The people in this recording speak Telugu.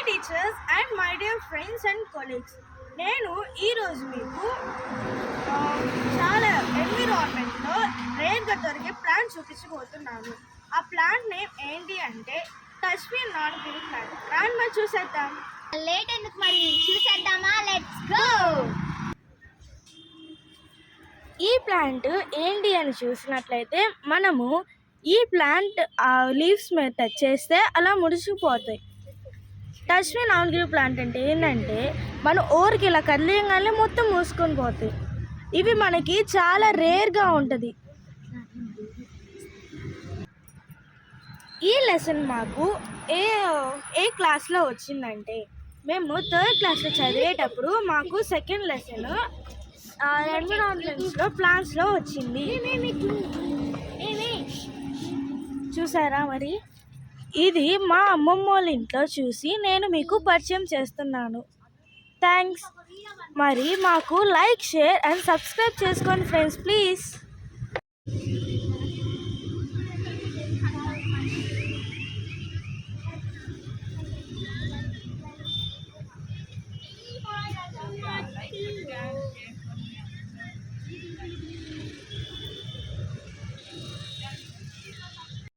Teachers and my dear friends and colleagues, నేను ఈరోజు మీకు చాలా ఎన్విరాన్మెంట్లో రేర్గా దొరికే ప్లాంట్ చూపించబోతున్నాను. ఆ ప్లాంట్ నేమ్ ఏంటి అంటే touch me not green plant. రాని మరి చూసేద్దాం. లేట్ ఎందుకు, మరి చూసేద్దామా? Let's go. ఈ ప్లాంట్ ఏంటి అని చూసినట్లయితే మనము ఈ ప్లాంట్ లీవ్స్ మీద టచ్ చేస్తే అలా ముడిచిపోతాయి. Touch me not green plant అంటే ఏంటంటే మన ఓరికి ఇలా కదిలియంగానే మొత్తం మూసుకొని పోతాయి. ఇవి మనకి చాలా రేర్గా ఉంటుంది. ఈ లెసన్ మాకు ఏ క్లాస్లో వచ్చిందంటే మేము 3rd క్లాస్లో చదివేటప్పుడు మాకు సెకండ్ లెసన్ ఎన్విరాన్మెంట్స్లో ప్లాంట్స్లో వచ్చింది. చూసారా? మరి ఇది మా అమ్మమ్మ వాళ్ళ ఇంట్లో చూసి నేను మీకు పరిచయం చేస్తున్నాను. థ్యాంక్స్. మరి మాకు లైక్, షేర్ అండ్ సబ్స్క్రైబ్ చేసుకోండి ఫ్రెండ్స్, ప్లీజ్.